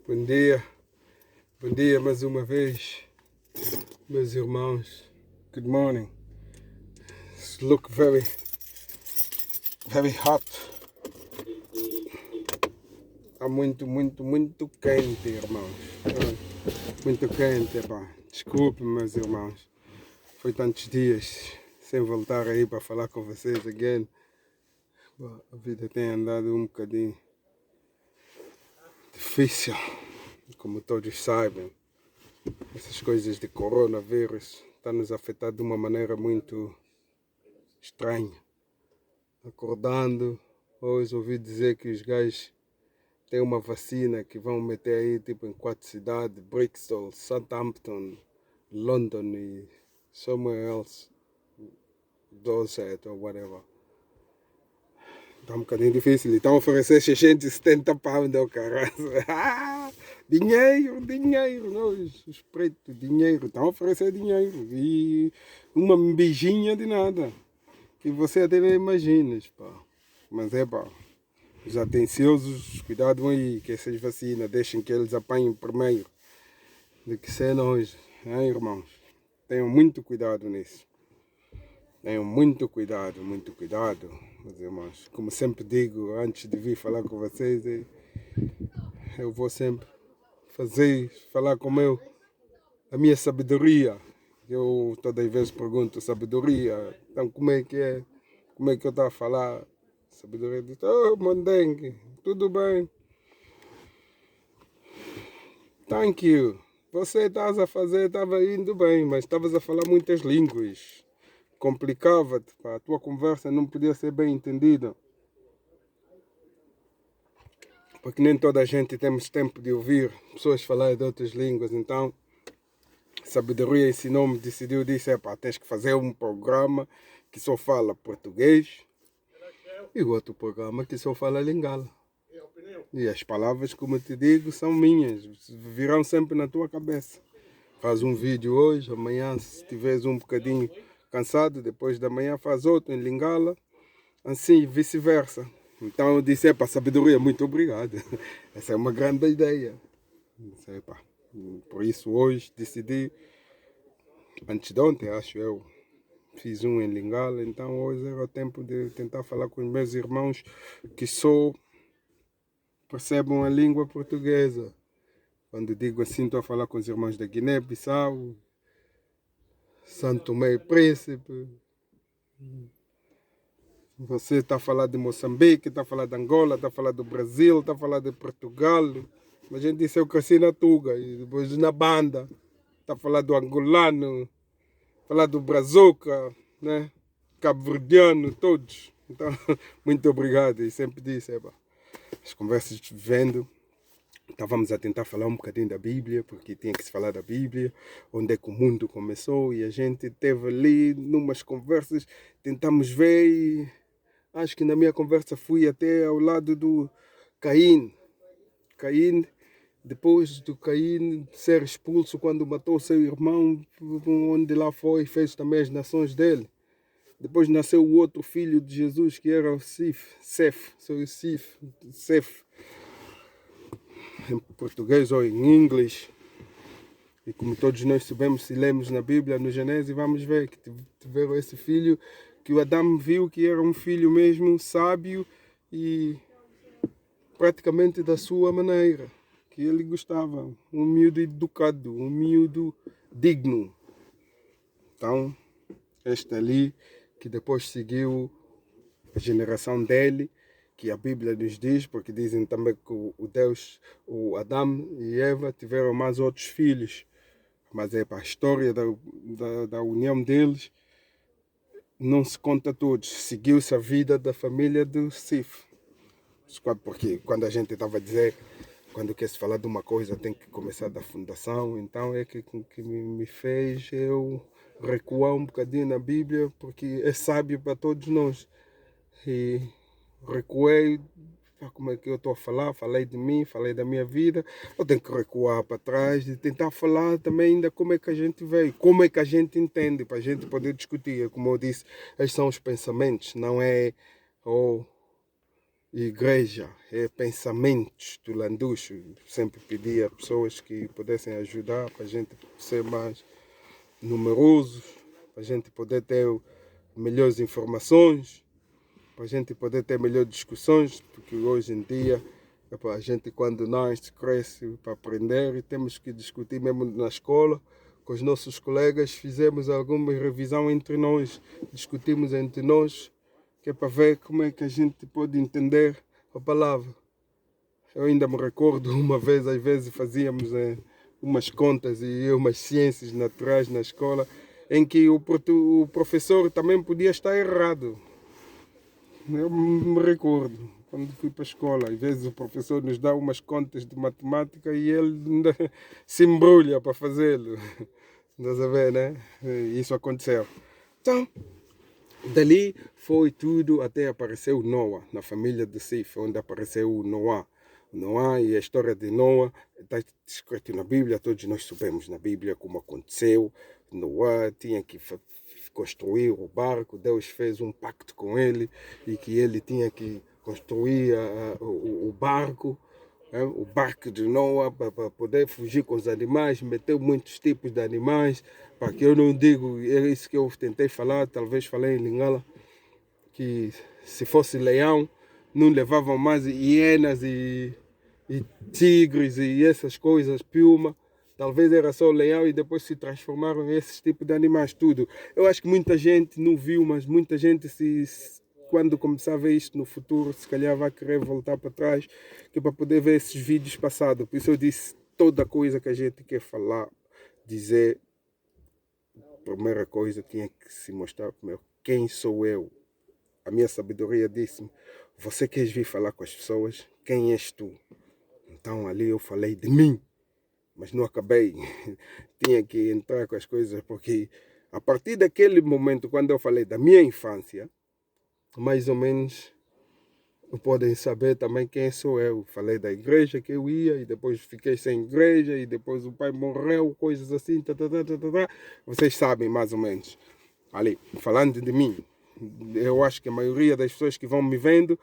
Bom dia mais uma vez, meus irmãos. Good morning. It's look very hot. Está muito quente, irmãos. Muito quente, pá. Desculpe, meus irmãos. Foi tantos dias sem voltar aí para falar com vocês again. A vida tem andado um bocadinho difícil, como todos sabem. Essas coisas de coronavírus estão nos afetando de uma maneira muito estranha. Acordando, hoje ouvi dizer que os gajos têm uma vacina que vão meter aí tipo em 4 cidades: Bristol, Southampton, London e somewhere else, Dorset or whatever. Está um bocadinho difícil. Estão a oferecer 670 pounds ao caralho. Dinheiro, não, os pretos, dinheiro. Estão a oferecer dinheiro. E uma beijinha de nada. Que você até não imagina, pá. Mas pá. Os atenciosos, cuidado aí, que essas vacinas deixem que eles apanhem primeiro. Do que ser nós, hein, irmãos? Tenham muito cuidado nisso. Tenham muito cuidado, meus irmãos. Como sempre digo, antes de vir falar com vocês, eu vou sempre falar com a minha sabedoria. Eu todas as vezes pergunto sabedoria, então como é que é? Como é que eu estou a falar? Sabedoria diz: oh, Mandengue, tudo bem? Thank you. Você estava indo bem, mas estavas a falar muitas línguas. Complicava-te, a tua conversa não podia ser bem entendida. Porque nem toda a gente temos tempo de ouvir pessoas falar de outras línguas. Então, sabedoria ensinou-me, disse: tens que fazer um programa que só fala português e outro programa que só fala lingala. E as palavras, como eu te digo, são minhas, virão sempre na tua cabeça. Faz um vídeo hoje, amanhã, se estiveres um bocadinho cansado, depois da manhã faz outro em lingala, assim vice-versa. Então eu disse: sabedoria, muito obrigado. Essa é uma grande ideia. Por isso hoje decidi, antes de ontem, acho eu, fiz um em lingala. Então hoje era o tempo de tentar falar com os meus irmãos que só percebem a língua portuguesa. Quando digo assim, estou a falar com os irmãos da Guiné-Bissau, Santo Tomé e Príncipe. Você está a falar de Moçambique, está a falar de Angola, está a falar do Brasil, está a falar de Portugal. A gente disse: eu cresci na Tuga e depois na banda. Está a falar do angolano, falar do brazuca, né? Cabo-verdiano, todos. Então, muito obrigado. E sempre disse: as conversas vendo. Estávamos a tentar falar um bocadinho da Bíblia, porque tinha que se falar da Bíblia, onde é que o mundo começou, e a gente teve ali, numas conversas, tentamos ver, e acho que na minha conversa fui até ao lado do Caim. Caim, depois do Caim ser expulso quando matou seu irmão, onde lá foi, fez também as nações dele. Depois nasceu o outro filho de Jesus, que era o Sef, em português ou em inglês. E como todos nós sabemos, se lemos na Bíblia, no Gênesis, vamos ver que tiveram esse filho, que o Adão viu que era um filho mesmo sábio e praticamente da sua maneira, que ele gostava. Um miúdo educado, um miúdo digno. Então, este ali, que depois seguiu a geração dele, que a Bíblia nos diz, porque dizem também que o Deus, o Adão e Eva tiveram mais outros filhos. Mas para a história da união deles, não se conta todos. Seguiu-se a vida da família do Sif. Porque quando a gente estava a dizer, quando quer se falar de uma coisa, tem que começar da fundação. Então é que me fez eu recuar um bocadinho na Bíblia, porque é sábio para todos nós. E recuei, como é que eu estou a falar? Falei de mim, falei da minha vida. Eu tenho que recuar para trás e tentar falar também ainda como é que a gente veio, como é que a gente entende, para a gente poder discutir. Como eu disse, estes são os pensamentos, não é igreja, é pensamentos do Landucho. Sempre pedi a pessoas que pudessem ajudar para a gente ser mais numerosos, para a gente poder ter melhores informações, para a gente poder ter melhores discussões, porque hoje em dia a gente quando nasce, cresce para aprender e temos que discutir mesmo na escola. Com os nossos colegas fizemos alguma revisão entre nós, discutimos entre nós, que é para ver como é que a gente pode entender a palavra. Eu ainda me recordo uma vez, às vezes fazíamos umas contas e umas ciências naturais na escola, em que o professor também podia estar errado. Eu me recordo, quando fui para a escola, às vezes o professor nos dá umas contas de matemática e ele ainda se embrulha para fazê-lo. Estás a ver, né? Isso aconteceu. Então, dali foi tudo até apareceu Noah, na família de Sif, onde apareceu o Noah. Noah e a história de Noah está escrito na Bíblia, todos nós sabemos na Bíblia como aconteceu. Noah tinha que construir o barco, Deus fez um pacto com ele e que ele tinha que construir o barco. O barco de Noah para poder fugir com os animais, meteu muitos tipos de animais, para que eu não digo, é isso que eu tentei falar, talvez falei em Lingala, que se fosse leão, não levavam mais hienas e tigres e essas coisas, piuma, talvez era só leão e depois se transformaram em esses tipos de animais, tudo. Eu acho que muita gente não viu, mas muita gente quando começar a ver isto no futuro, se calhar vai querer voltar para trás, que é para poder ver esses vídeos passados. Por isso eu disse toda coisa que a gente quer falar, dizer, primeira coisa tinha que se mostrar primeiro quem sou eu. A minha sabedoria disse-me, você queres vir falar com as pessoas? Quem és tu? Então ali eu falei de mim, mas não acabei. Tinha que entrar com as coisas, porque a partir daquele momento, quando eu falei da minha infância, mais ou menos podem saber também quem sou eu. Falei da igreja que eu ia e depois fiquei sem igreja e depois o pai morreu, coisas assim. Vocês sabem mais ou menos. Ali, falando de mim, eu acho que a maioria das pessoas que vão me vendo,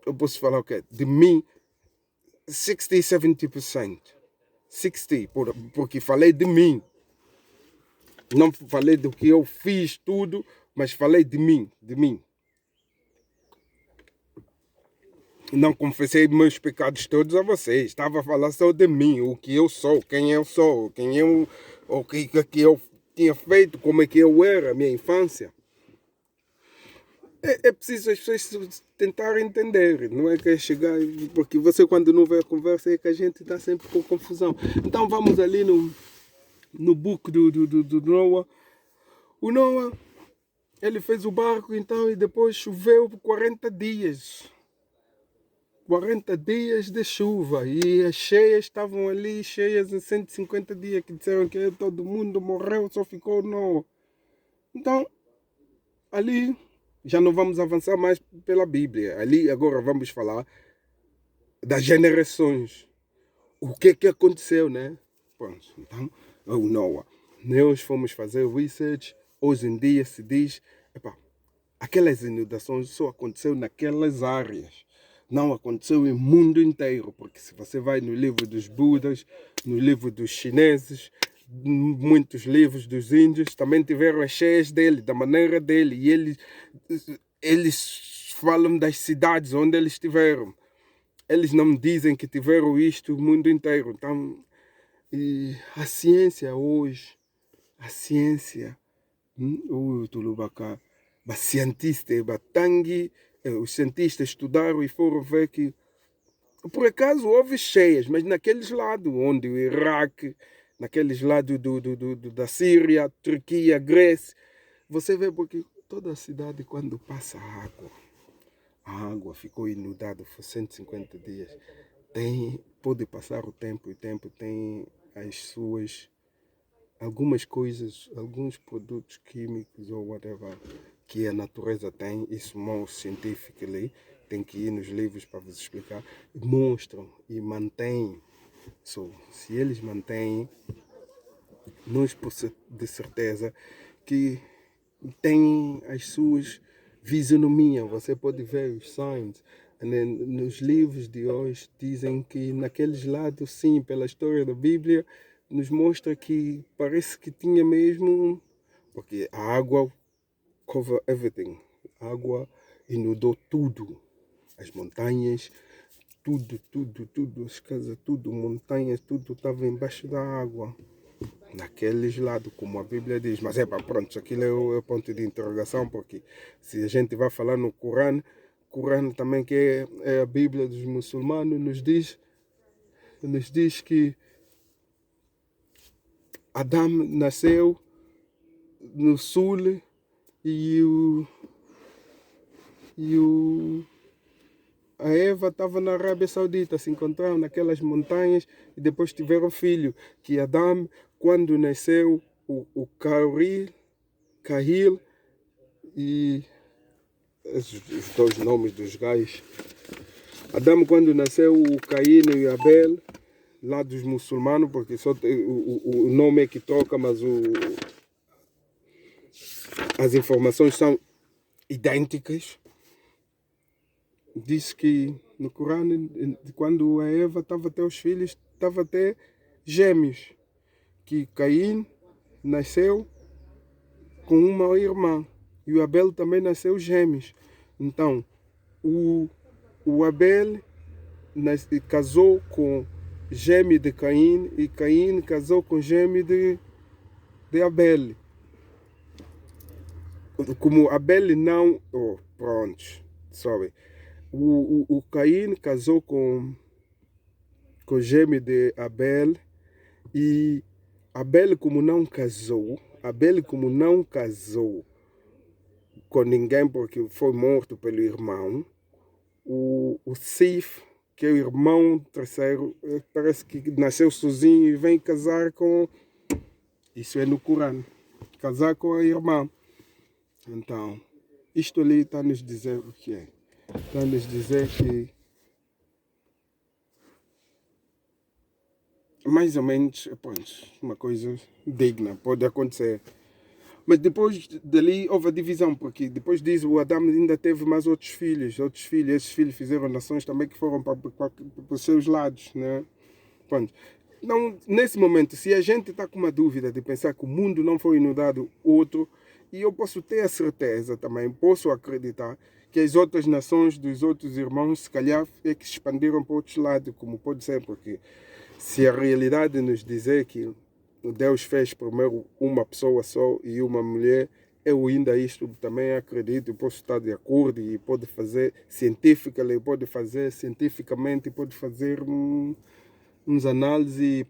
eu posso falar o quê? De mim, 60, 70%. 60%, porque falei de mim. Não falei do que eu fiz tudo, mas falei de mim, de mim. Não confessei meus pecados todos a vocês. Estava a falar só de mim, o que eu sou, quem eu sou, o que eu tinha feito, como é que eu era, a minha infância. É preciso as pessoas tentarem entender, não é que é chegar, porque você quando não vê a conversa é que a gente está sempre com confusão. Então vamos ali no book do Noah. O Noah, ele fez o barco então e depois choveu por 40 dias. 40 dias de chuva e as cheias estavam ali, cheias em 150 dias, que disseram que todo mundo morreu, só ficou Noah. Então, ali já não vamos avançar mais pela Bíblia. Ali agora vamos falar das gerações. O que aconteceu, né? Pronto, então, o Noah. Nós fomos fazer research. Hoje em dia se diz, aquelas inundações só aconteceu naquelas áreas. Não aconteceu em mundo inteiro, porque se você vai no livro dos Budas, no livro dos chineses, muitos livros dos índios, também tiveram as cheias dele, da maneira dele, e eles falam das cidades onde eles estiveram. Eles não dizem que tiveram isto o mundo inteiro. Então, a ciência hoje, o Tulubaka, os cientistas estudaram e foram ver que, por acaso, houve cheias, mas naqueles lados, onde o Iraque, naqueles lados da Síria, Turquia, Grécia, você vê porque toda a cidade, quando passa a água ficou inundada por 150 dias, pode passar o tempo, e o tempo tem as suas algumas coisas, alguns produtos químicos ou whatever que a natureza tem, isso most scientifically, tem que ir nos livros para vos explicar, mostram e mantêm. Se eles mantêm, nós de certeza que tem as suas fisionomias, você pode ver os signs. Nos livros de hoje dizem que naqueles lados, sim, pela história da Bíblia, nos mostra que parece que tinha mesmo, porque a água cover everything, a água inundou tudo, as montanhas, tudo, as casas, tudo, montanhas, tudo estava embaixo da água. Naqueles lados, como a Bíblia diz. Mas pronto, aquilo é o ponto de interrogação, porque se a gente vai falar no Corão também, que é a Bíblia dos muçulmanos, nos diz que Adão nasceu no sul e a Eva estava na Arábia Saudita, se encontraram naquelas montanhas e depois tiveram filho, que Adão, quando nasceu, o Cahil e os dois nomes dos gajos. Adão, quando nasceu, o Caim e o Abel, lá dos muçulmanos, porque só o nome é que troca, mas as informações são idênticas. Diz que no Corão, quando a Eva estava até os filhos, estava até gêmeos, que Caim nasceu com uma irmã e o Abel também nasceu gêmeos. Então, o Abel casou com gêmeo de Caim e Caim casou com gêmeo de Abel. Como Abel não... pronto, sorry. O Caim casou com gêmeo de Abel e Abel como não casou com ninguém porque foi morto pelo irmão, o Sif, que é o irmão terceiro, parece que nasceu sozinho e vem casar com... Isso é no Corão. Casar com a irmã. Então, isto ali está a nos dizer o que é. Está a nos dizer que mais ou menos, pronto, uma coisa digna, pode acontecer. Mas depois dali houve a divisão, porque depois disso o Adão ainda teve mais outros filhos. Esses filhos fizeram nações também que foram para os seus lados, né? Pronto. Não, nesse momento, se a gente está com uma dúvida de pensar que o mundo não foi inundado outro, e eu posso ter a certeza também, posso acreditar, que as outras nações dos outros irmãos, se calhar, é que se expandiram para outros lados, como pode ser, porque se a realidade nos dizer que Deus fez primeiro uma pessoa só e uma mulher, eu ainda isto também acredito, posso estar de acordo e pode fazer cientificamente, pode fazer uns análises e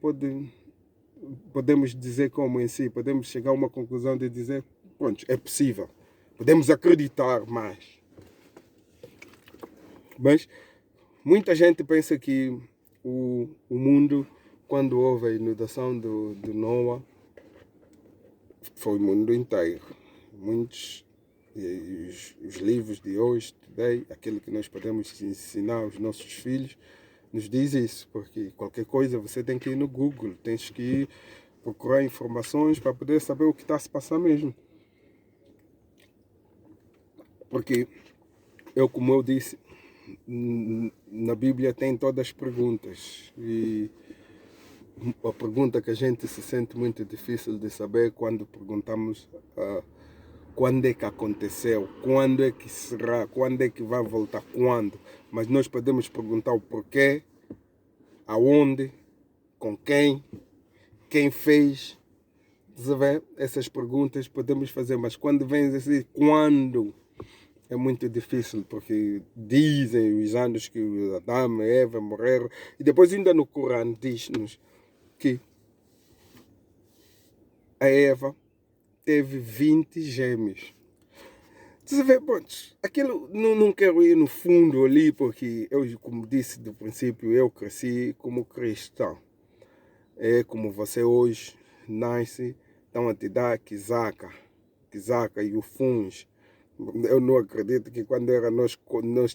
podemos dizer como em si, podemos chegar a uma conclusão de dizer, pronto, é possível, podemos acreditar mais. Mas muita gente pensa que o mundo, quando houve a inundação de Noé, foi o mundo inteiro. Muitos, os livros de hoje, today, aquilo que nós podemos ensinar aos nossos filhos, nos diz isso, porque qualquer coisa você tem que ir no Google, tens que ir procurar informações para poder saber o que está a se passar mesmo. Porque como eu disse, na Bíblia tem todas as perguntas e a pergunta que a gente se sente muito difícil de saber quando perguntamos quando é que aconteceu, quando é que será, quando é que vai voltar, quando. Mas nós podemos perguntar o porquê, aonde, com quem fez. Você vê? Essas perguntas podemos fazer, mas quando vem assim, quando, é muito difícil, porque dizem os anos que Adão e Eva morreram, e depois ainda no Corão diz-nos que a Eva teve 20 gêmeos. Você vê, pronto, aquilo não quero ir no fundo ali, porque eu, como disse do princípio, eu cresci como cristão. É como você hoje nasce, estão a te dar quizaca e o funge. Eu não acredito que quando era nós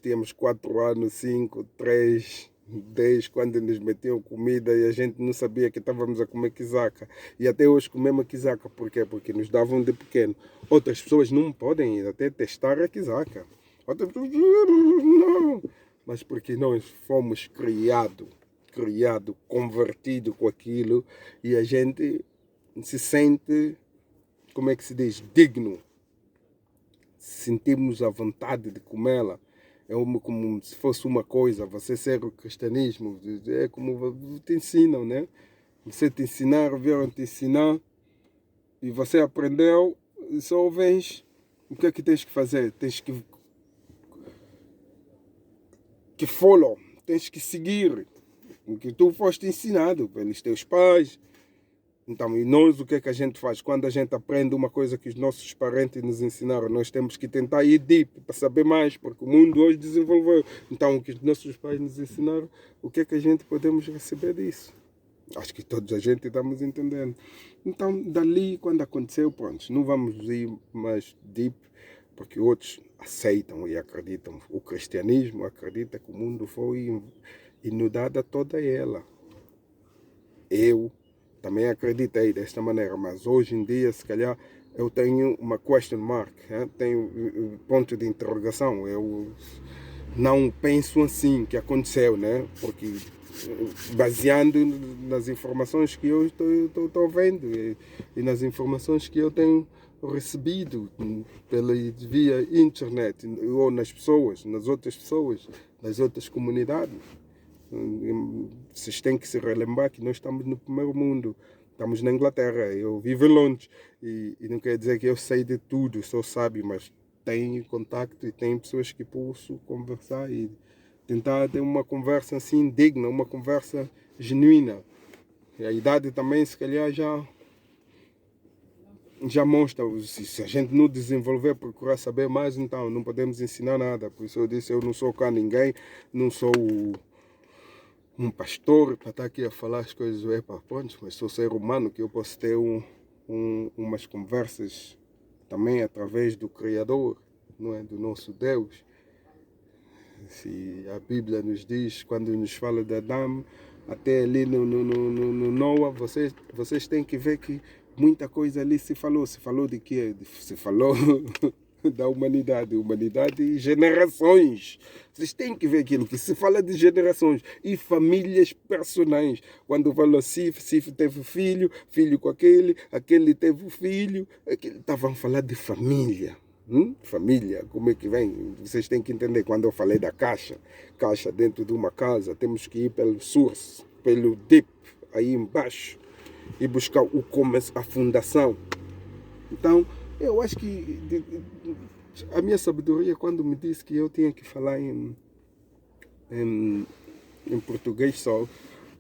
tínhamos 4 anos, 5, 3, Desde quando nos metiam comida e a gente não sabia que estávamos a comer quizaca. E até hoje comemos quizaca. Por quê? Porque nos davam de pequeno. Outras pessoas não podem ir até testar a quizaca. Outras pessoas, não. Mas porque nós fomos criados, convertido com aquilo, e a gente se sente, como é que se diz, digno. Sentimos a vontade de comê-la. É como se fosse uma coisa, você ser o cristianismo, é como te ensinam, né? Você te ensinaram, vieram te ensinar, e você aprendeu, e só vens, o que é que tens que fazer? Tens que follow, tens que seguir o que tu foste ensinado pelos teus pais. Então, e nós o que é que a gente faz? Quando a gente aprende uma coisa que os nossos parentes nos ensinaram, nós temos que tentar ir deep para saber mais, porque o mundo hoje desenvolveu. Então, o que os nossos pais nos ensinaram, o que é que a gente podemos receber disso? Acho que toda a gente estamos entendendo. Então, dali, quando aconteceu, pronto, não vamos ir mais deep, porque outros aceitam e acreditam. O cristianismo acredita que o mundo foi inundado toda ela. Eu também acreditei desta maneira, mas hoje em dia, se calhar, eu tenho uma question mark, tenho ponto de interrogação. Eu não penso assim que aconteceu, né? Porque baseando nas informações que eu estou vendo e nas informações que eu tenho recebido via internet ou nas pessoas, nas outras pessoas, nas outras comunidades. Vocês têm que se relembrar que nós estamos no primeiro mundo, estamos na Inglaterra, eu vivo longe e não quer dizer que eu sei de tudo, sou sábio, mas tenho contacto e tenho pessoas que posso conversar e tentar ter uma conversa assim digna, uma conversa genuína. E a idade também, se calhar, já mostra, se a gente não desenvolver, procurar saber mais, então não podemos ensinar nada. Por isso eu disse, eu não sou cá ninguém, não sou um pastor para estar aqui a falar as coisas, pronto, mas sou ser humano que eu posso ter umas conversas também através do Criador, não é? Do nosso Deus. Se a Bíblia nos diz, quando nos fala de Adão, até ali no Noa, vocês têm que ver que muita coisa ali se falou. Se falou de quê? Se falou da humanidade e gerações. Vocês têm que ver aquilo que se fala de gerações e famílias personais. Quando falou Sif teve filho com aquele teve filho, estavam a falar de família. Família, como é que vem? Vocês têm que entender, quando eu falei da caixa dentro de uma casa, temos que ir pelo source, pelo deep, aí embaixo, e buscar o começo, a fundação. Então, eu acho que a minha sabedoria, quando me disse que eu tinha que falar em português só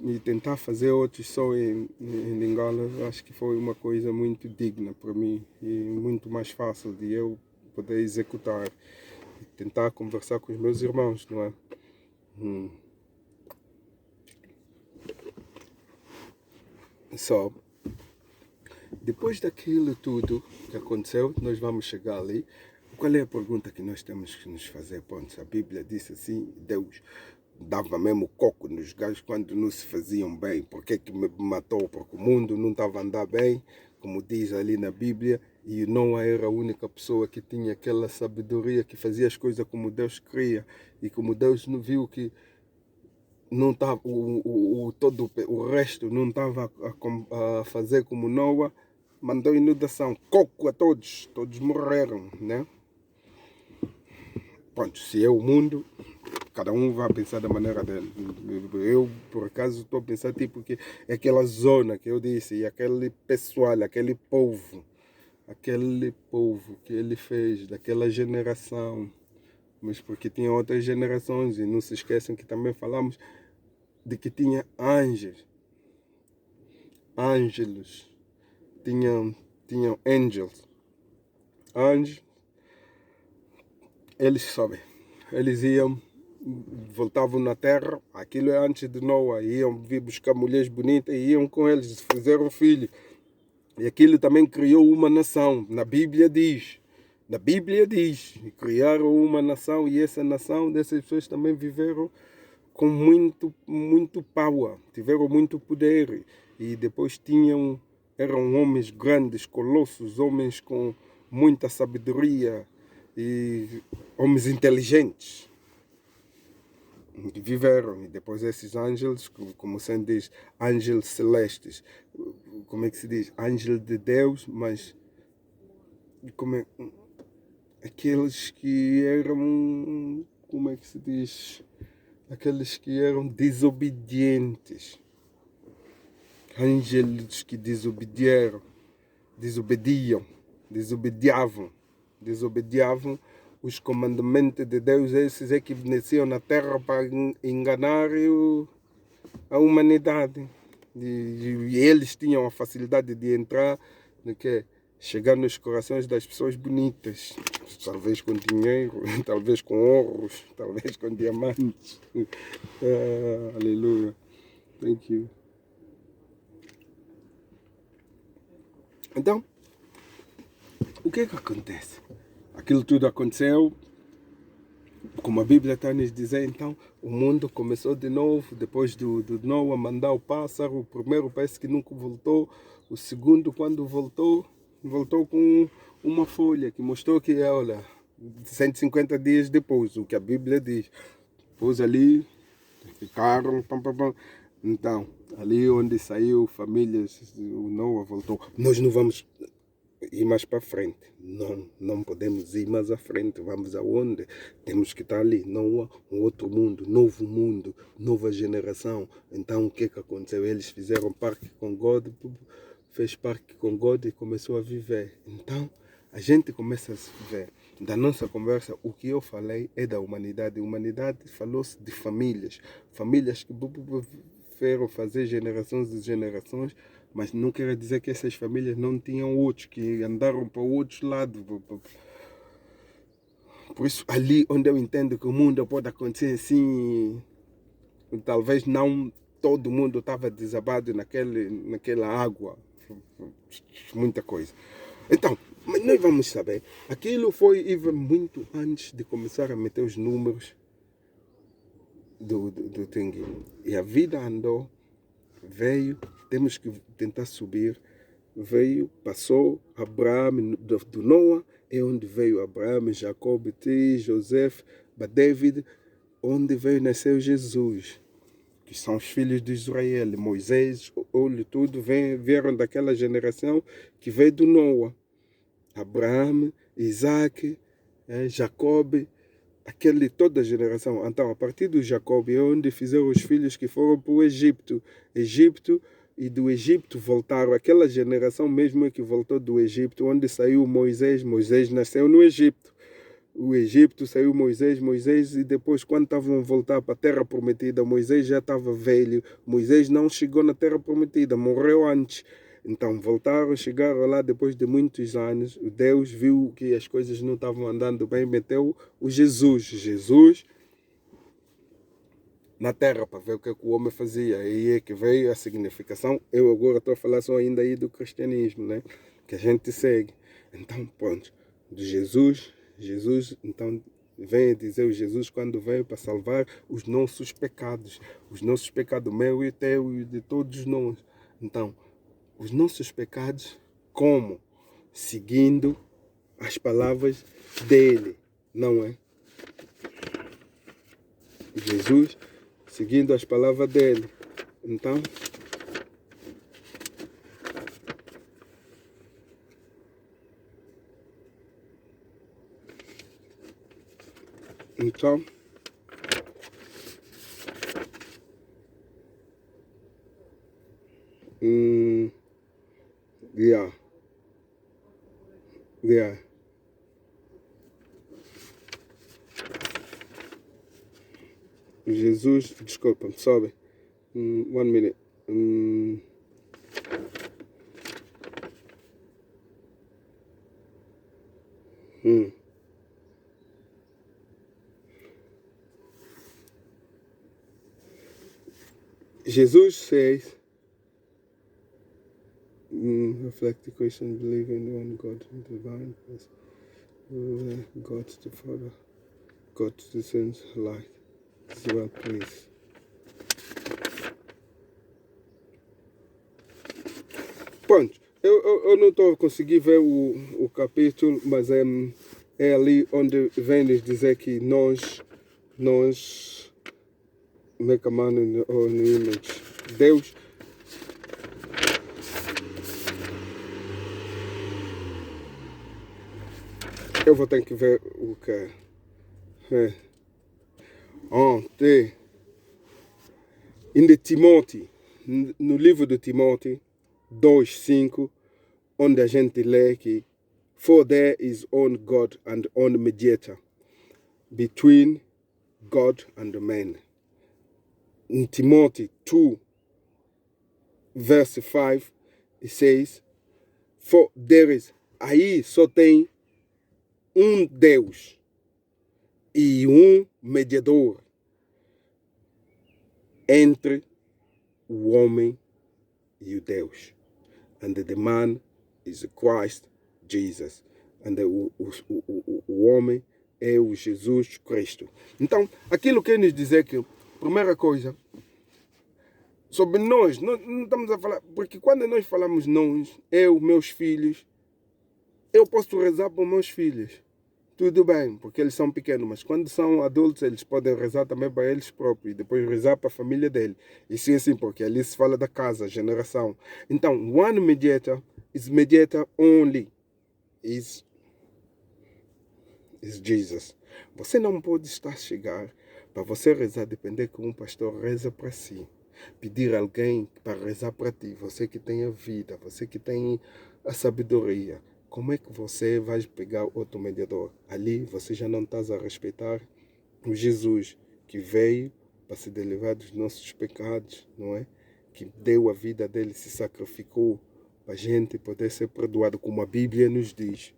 e tentar fazer outros só em Lingala, acho que foi uma coisa muito digna para mim e muito mais fácil de eu poder executar e tentar conversar com os meus irmãos, não é? Só depois daquilo tudo que aconteceu, nós vamos chegar ali. Qual é a pergunta que nós temos que nos fazer? Ponto. A Bíblia disse assim, Deus dava mesmo coco nos gajos quando não se faziam bem. Por que me matou? Porque o mundo não estava a andar bem, como diz ali na Bíblia, e Noé era a única pessoa que tinha aquela sabedoria, que fazia as coisas como Deus queria, e como Deus não viu que não estava, todo o resto não estava a fazer como Noé, mandou inundação, coco a todos morreram, né? Pronto, se é o mundo, cada um vai pensar da maneira dele. Eu, por acaso, estou a pensar tipo que é aquela zona que eu disse, e aquele pessoal, aquele povo que ele fez, daquela geração, mas porque tinha outras gerações, e não se esqueçam que também falamos de que tinha ângelos, tinham angels, anjos, eles sabem, eles voltavam na terra, aquilo é antes de Noé, iam vir buscar mulheres bonitas e iam com eles, fizeram filho. E aquilo também criou uma nação, na Bíblia diz, criaram uma nação, e essa nação dessas pessoas também viveram com muito power, tiveram muito poder e depois eram homens grandes, colossos, homens com muita sabedoria e homens inteligentes. E viveram, e depois esses ángeles, como se diz, ángeles celestes, como é que se diz? Ângelo de Deus, mas aqueles que eram, como é que se diz? Aqueles que eram desobedientes. Ângelos que desobediam, desobediavam os comandamentos de Deus, esses é que nasciam na terra para enganar a humanidade. E eles tinham a facilidade de entrar, chegar nos corações das pessoas bonitas, talvez com dinheiro, talvez com ouros, talvez com diamantes. Aleluia. Thank you. Então, o que é que acontece? Aquilo tudo aconteceu, como a Bíblia está a nos dizer, então, o mundo começou de novo, depois do Noé mandar o pássaro, o primeiro parece que nunca voltou, o segundo, quando voltou com uma folha que mostrou que, olha, 150 dias depois, o que a Bíblia diz. Depois ali, ficaram, Então, ali onde saiu famílias, o Noé voltou. Nós não vamos ir mais para frente. Não podemos ir mais à frente. Vamos aonde? Temos que estar ali. Não há um outro mundo, novo mundo, nova geração. Então o que é que aconteceu? Eles fizeram parque com God, fez parque com God e começou a viver. Então a gente começa a se ver. Da nossa conversa, o que eu falei é da humanidade. A humanidade falou-se de famílias. Famílias que foram fazer gerações e gerações, mas não quer dizer que essas famílias não tinham outros, que andaram para outros lados. Por isso, ali onde eu entendo que o mundo pode acontecer assim, talvez não todo mundo estava desabado naquela água, muita coisa. Então, mas nós vamos saber, aquilo foi muito antes de começar a meter os números do Tenguinho. E a vida andou, veio, temos que tentar subir, veio, passou, Abraão, do Noé, é onde veio Abraão, Jacob, José, David, onde veio nascer Jesus, que são os filhos de Israel, Moisés, olho, tudo, vieram daquela geração que veio do Noé. Abraão, Isaac, Jacob, toda a geração. Então, a partir do Jacob é onde fizeram os filhos que foram para o Egito. E do Egito voltaram. Aquela geração mesmo é que voltou do Egito, onde saiu Moisés. Moisés nasceu no Egito. O Egito saiu Moisés, e depois, quando estavam a voltar para a Terra Prometida, Moisés já estava velho. Moisés não chegou na Terra Prometida, morreu antes. Então voltaram, chegaram lá depois de muitos anos. Deus viu que as coisas não estavam andando bem, meteu o Jesus na terra para ver o que o homem fazia. E é que veio a significação. Eu agora estou a falar só ainda aí do cristianismo, né? Que a gente segue. Então, pronto, de Jesus, então vem a dizer o Jesus quando veio para salvar os nossos pecados meu e teu e de todos nós. Então, os nossos pecados, como? Seguindo as palavras dele, não é? Jesus, seguindo as palavras dele. Então, yeah. Jesus, desculpa, sobe. 1 minute. Jesus says, reflect the question, believe in one God, divine, God the Father, God the Son's light. As well, please. Pronto, eu não estou a conseguir ver o capítulo, mas é ali onde vem nos dizer que nós make a man in the own image. Deus. Eu vou ter que ver o que é. Ontem, Timóteo, no livro de Timóteo 2:5, onde a gente lê que for there is one God and one mediator between God and man. In Timothy 2, verse 5, it says, for there is, aí só tem Deus e mediador entre o homem e o Deus. And the man is Christ Jesus. And o homem é o Jesus Cristo. Então, aquilo que nos dizer que, primeira coisa, sobre nós, não estamos a falar, porque quando nós falamos nós, eu, meus filhos, eu posso rezar para meus filhos. Tudo bem, porque eles são pequenos, mas quando são adultos, eles podem rezar também para eles próprios e depois rezar para a família dele. E sim, assim, porque ali se fala da casa, geração. Então, one mediator is mediator only is Jesus. Você não pode estar a chegar para você rezar, depender que um pastor reza para si. Pedir alguém para rezar para ti, você que tem a vida, você que tem a sabedoria. Como é que você vai pegar outro mediador? Ali você já não está a respeitar o Jesus que veio para se livrar dos nossos pecados, não é? Que deu a vida dele, se sacrificou para a gente poder ser perdoado, como a Bíblia nos diz.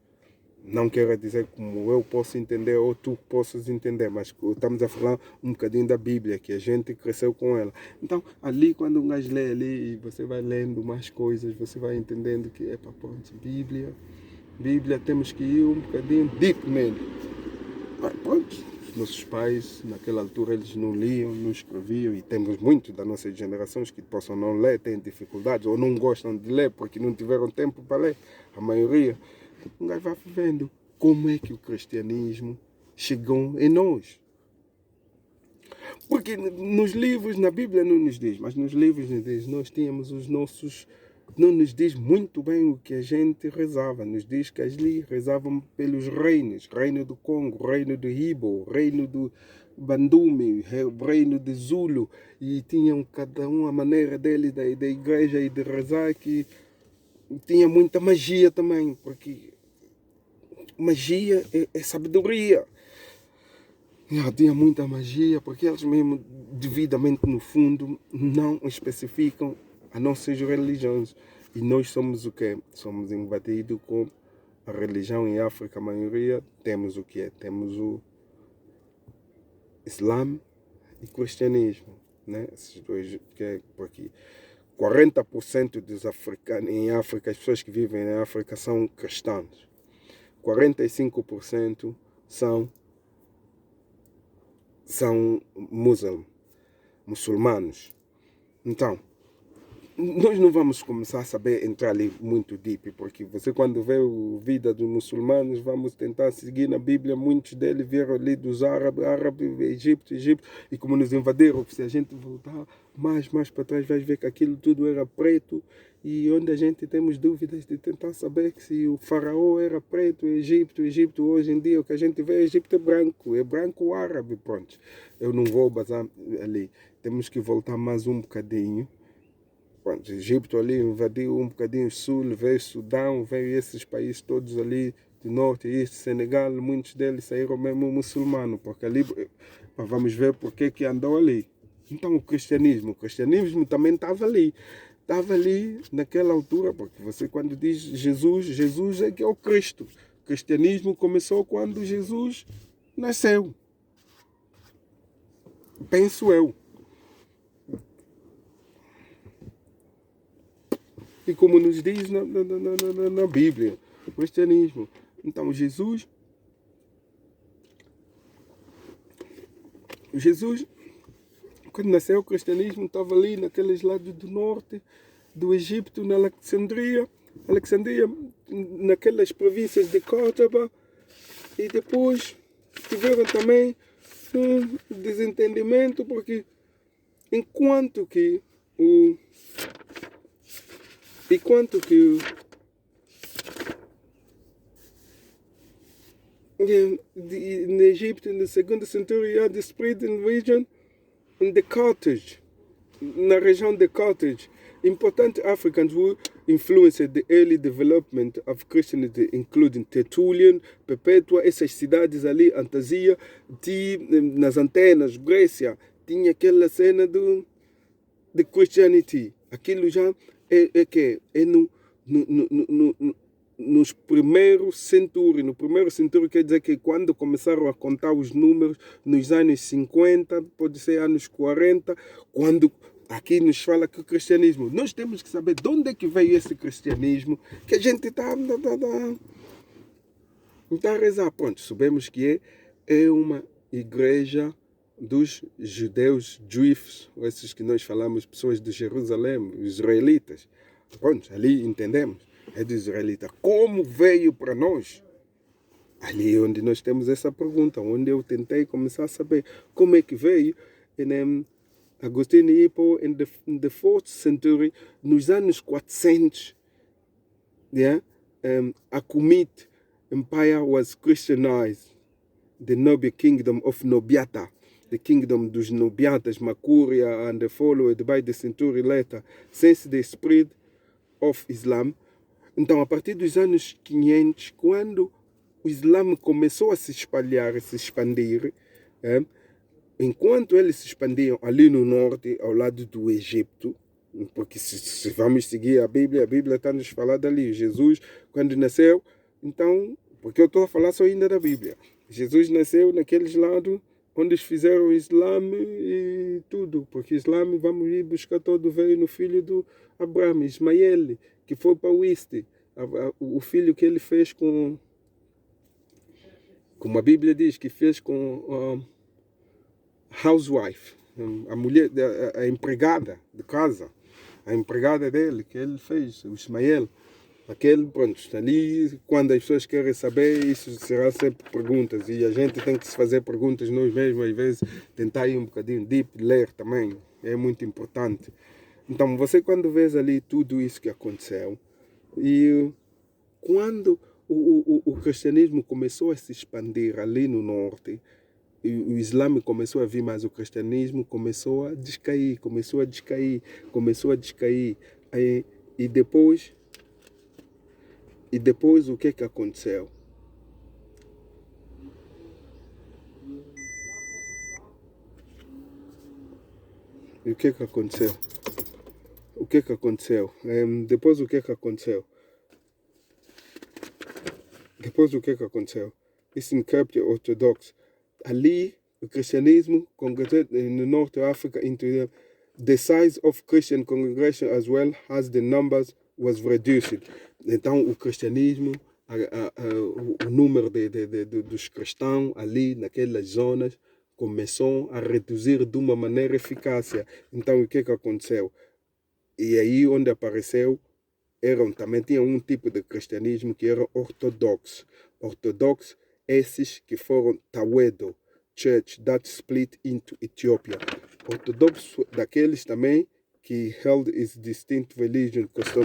Não quero dizer como eu posso entender ou tu possas entender, mas estamos a falar um bocadinho da Bíblia, que a gente cresceu com ela. Então, ali, quando um gajo lê ali, e você vai lendo mais coisas, você vai entendendo que é para pronto, Bíblia, temos que ir um bocadinho deep nele. Mas pronto, nossos pais, naquela altura, eles não liam, não escreviam, e temos muitos das nossas gerações que possam não ler, têm dificuldades, ou não gostam de ler porque não tiveram tempo para ler, a maioria. Um gajo vai vendo como é que o cristianismo chegou em nós. Porque nos livros, na Bíblia não nos diz, mas nos livros nos diz, nós tínhamos os nossos... Não nos diz muito bem o que a gente rezava. Nos diz que ali rezavam pelos reinos. Reino do Congo, reino do Ibo, reino do Bandume, reino de Zulu. E tinham cada um a maneira dele, da igreja e de rezar, que tinha muita magia também. Porque magia é sabedoria. Tinha muita magia, porque eles mesmo, devidamente no fundo, não especificam as nossas religiões. E nós somos o quê? Somos invadidos com a religião em África, a maioria. Temos o quê? Temos o Islã e o cristianismo. Né? Esses dois, que é por aqui. 40% dos africanos em África, as pessoas que vivem em África são cristãos. 45% são muçulmanos. Então, nós não vamos começar a saber entrar ali muito deep, porque você quando vê a vida dos muçulmanos, vamos tentar seguir na Bíblia, muitos deles vieram ali dos árabes, Egito, e como nos invadiram, se a gente voltar mais para trás, vai ver que aquilo tudo era preto, e onde a gente temos dúvidas de tentar saber que se o faraó era preto, Egito hoje em dia, o que a gente vê, Egito é branco árabe, pronto. Eu não vou basar ali, temos que voltar mais um bocadinho. Pronto, Egito ali invadiu um bocadinho o sul, veio Sudão, veio esses países todos ali do norte, este Senegal, muitos deles saíram mesmo muçulmanos, porque ali vamos ver porque que andou ali. Então o cristianismo também estava ali naquela altura, porque você quando diz Jesus é que é o Cristo. O cristianismo começou quando Jesus nasceu. Penso eu. E como nos diz na Bíblia, o cristianismo. Então, Jesus, quando nasceu o cristianismo, estava ali naqueles lados do norte, do Egito, na Alexandria, naquelas províncias de Córdoba, e depois tiveram também um desentendimento, porque enquanto que in Egypt, in the second century, you had the spread in region in the Carthage, na região de Carthage. Important Africans who influenced the early development of Christianity, including Tertullian, Perpétua, essas cidades ali, Antasia, nas Antenas, Grécia, tinha aquela cena de Christianity. Aquilo já é nos primeiros centúrios. No primeiro centúrio quer dizer que quando começaram a contar os números, nos anos 50, pode ser anos 40, quando aqui nos fala que o cristianismo, nós temos que saber de onde é que veio esse cristianismo, que a gente está a rezar. Pronto, sabemos que é uma igreja dos judeus, juifs, esses que nós falamos, pessoas de Jerusalém, israelitas. Pronto, ali entendemos, é dos israelitas. Como veio para nós? Ali onde nós temos essa pergunta, onde eu tentei começar a saber como é que veio. Agostinho Hippo, in the 4th century, nos anos 400, yeah, Akumite Empire was Christianized. The Nobi kingdom of Nobiata, the kingdom dos Nobiatas, Makuria, and followed by the century later, since the spread of Islam. Então, a partir dos anos 500, quando o Islã começou a se espalhar, a se expandir, enquanto eles se expandiam ali no norte, ao lado do Egito, porque se vamos seguir a Bíblia está nos falando ali. Jesus, quando nasceu, então, porque eu estou a falar só ainda da Bíblia. Jesus nasceu naqueles lados onde eles fizeram o Islã e tudo, porque o Islã, vamos ir buscar todo, veio no filho do Abraão, Ismael, que foi para o oeste, o filho que ele fez com, como a Bíblia diz, que fez com housewife, a mulher, a empregada de casa, a empregada dele, que ele fez, o Ismael. Aquele, pronto, ali, quando as pessoas querem saber, isso será sempre perguntas, e a gente tem que se fazer perguntas nós mesmos, às vezes tentar ir um bocadinho deep, ler também, é muito importante. Então, você quando vês ali tudo isso que aconteceu, e quando o cristianismo começou a se expandir ali no norte, e o Islã começou a vir, mas o cristianismo começou a descair, e depois o que aconteceu? E o que aconteceu? Depois o que aconteceu? Isso capture ortodoxo. Ali, o cristianismo congregated no North Africa into the size of Christian congregation as well as the numbers was reduced. Então, o cristianismo, o número dos cristãos ali naquelas zonas começou a reduzir de uma maneira eficaz. Então, o que aconteceu? E aí onde apareceu, também tinha um tipo de cristianismo que era ortodoxo. Ortodoxo, esses que foram Tawedo Church, that split into Ethiopia. Ortodoxo, daqueles também que held its distinct religion custom.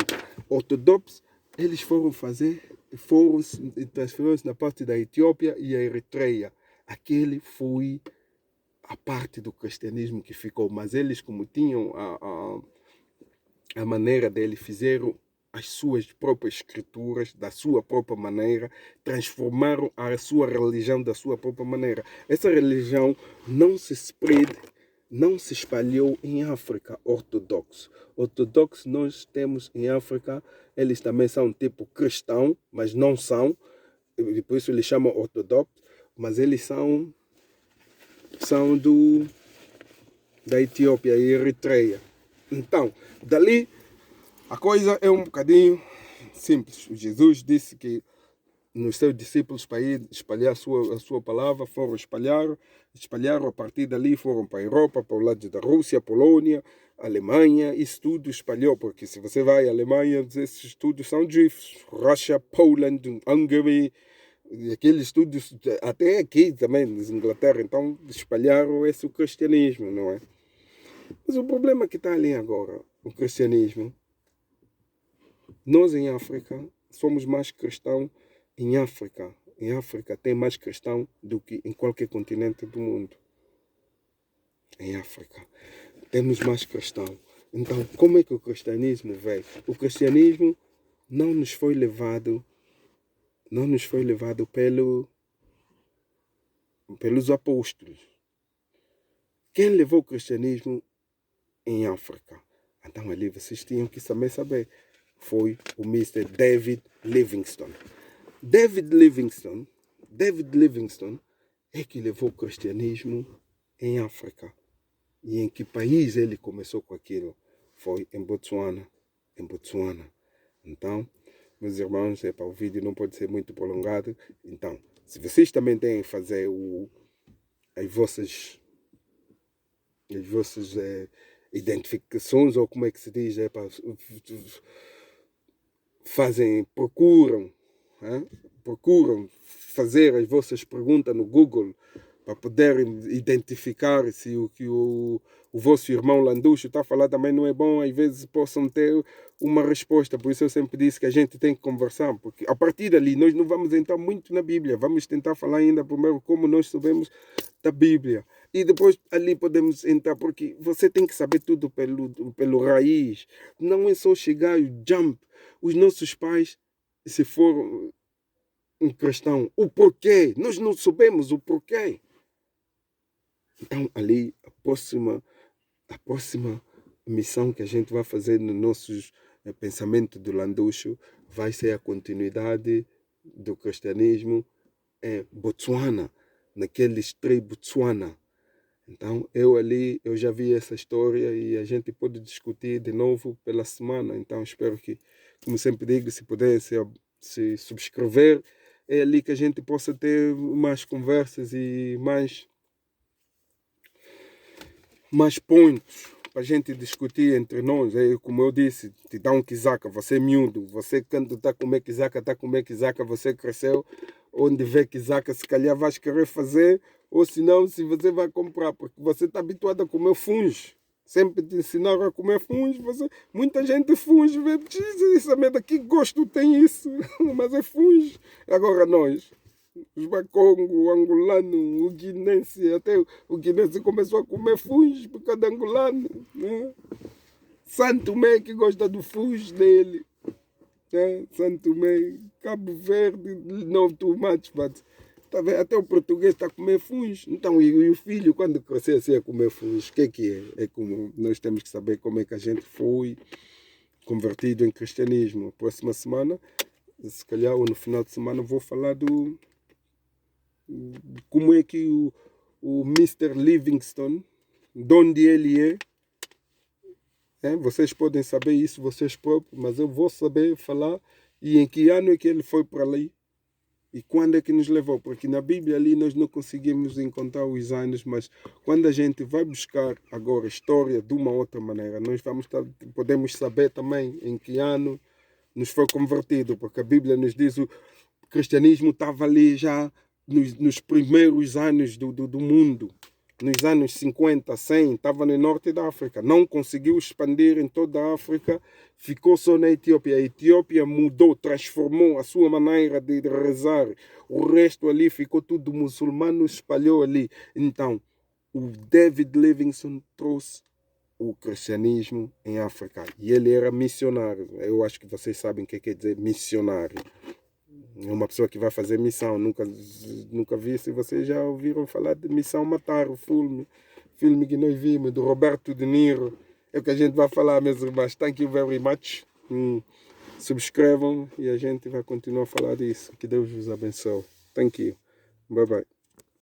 Ortodoxos, eles transferiram-se na parte da Etiópia e a Eritreia. Aquele foi a parte do cristianismo que ficou, mas eles, como tinham a maneira deles, fizeram as suas próprias escrituras da sua própria maneira, transformaram a sua religião da sua própria maneira. Essa religião não se espalhou em África, ortodoxo. Ortodoxo nós temos em África, eles também são tipo cristão, mas não são, e por isso eles chamam ortodoxo, mas eles são da Etiópia e Eritreia. Então, dali, a coisa é um bocadinho simples. Jesus disse que nos seus discípulos para ir espalhar a sua palavra, foram espalharam a partir dali, foram para a Europa, para o lado da Rússia, Polônia, Alemanha, isso tudo espalhou, porque se você vai à Alemanha, esses estudos são judeus, Russia, Poland, Hungary, e aqueles estudos, até aqui também, na Inglaterra, então espalharam esse cristianismo, não é? Mas o problema que está ali agora, o cristianismo, nós em África somos mais cristãos em África. Em África tem mais cristão do que em qualquer continente do mundo. Em África temos mais cristão. Então, como é que o cristianismo veio? O cristianismo não nos foi levado pelos apóstolos. Quem levou o cristianismo em África? Então ali vocês tinham que saber. Foi o Mr. David Livingstone. David Livingstone é que levou o cristianismo em África. E em que país ele começou com aquilo? Foi em Botsuana. Então, meus irmãos, o vídeo não pode ser muito prolongado. Então, se vocês também têm que fazer as vossas identificações, ou como é que se diz, procuram fazer as vossas perguntas no Google para poderem identificar se o que o vosso irmão Landucho está a falar também não é bom, às vezes possam ter uma resposta. Por isso eu sempre disse que a gente tem que conversar, porque a partir dali nós não vamos entrar muito na Bíblia, vamos tentar falar ainda primeiro como nós sabemos da Bíblia. E depois ali podemos entrar, porque você tem que saber tudo pelo raiz. Não é só chegar e jump. Os nossos pais, se foram um cristão, o porquê? Nós não sabemos o porquê. Então ali, a próxima missão que a gente vai fazer no nosso pensamento do Landucho vai ser a continuidade do cristianismo em Botsuana, naqueles três Botsuana. Então, eu já vi essa história e a gente pode discutir de novo pela semana. Então, espero que, como sempre digo, se puder se subscrever, é ali que a gente possa ter mais conversas e mais pontos para a gente discutir entre nós. Como eu disse, te dá um quizaca, você é miúdo, você quando está a comer quizaca, você cresceu, onde vê quizaca, se calhar vais querer fazer, ou se não, se você vai comprar, porque você está habituado a comer funge. Sempre te ensinaram a comer funge, muita gente funge, vê, essa merda, que gosto tem isso, mas é funge. Agora nós, os Bakongo, o angolano, o guinense, até o guinense começou a comer funge por causa do angolano, né? Santo Tomé que gosta do funge dele, né? Santo Tomé, Cabo Verde, não too much, but até o português está a comer funge. Então, e o filho, quando crescer assim a comer funge, o que é? É como nós temos que saber como é que a gente foi convertido em cristianismo. A próxima semana, se calhar, ou no final de semana, vou falar como é que o Mr. Livingstone, de onde ele é. Vocês podem saber isso, vocês próprios, mas eu vou saber falar e em que ano é que ele foi para ali. E quando é que nos levou? Porque na Bíblia ali nós não conseguimos encontrar os anos, mas quando a gente vai buscar agora a história de uma outra maneira, nós podemos saber também em que ano nos foi convertido, porque a Bíblia nos diz que o cristianismo estava ali já nos primeiros anos do mundo. Nos anos 50, 100, estava no norte da África. Não conseguiu expandir em toda a África, ficou só na Etiópia. A Etiópia mudou, transformou a sua maneira de rezar. O resto ali ficou tudo muçulmano, espalhou ali. Então, o David Livingstone trouxe o cristianismo em África. E ele era missionário. Eu acho que vocês sabem o que quer dizer missionário. É uma pessoa que vai fazer missão. Nunca vi se vocês já ouviram falar de Missão Matar, o filme que nós vimos, do Roberto De Niro. É o que a gente vai falar, meus irmãos. Thank you very much. Subscrevam e a gente vai continuar a falar disso. Que Deus vos abençoe. Thank you. Bye bye.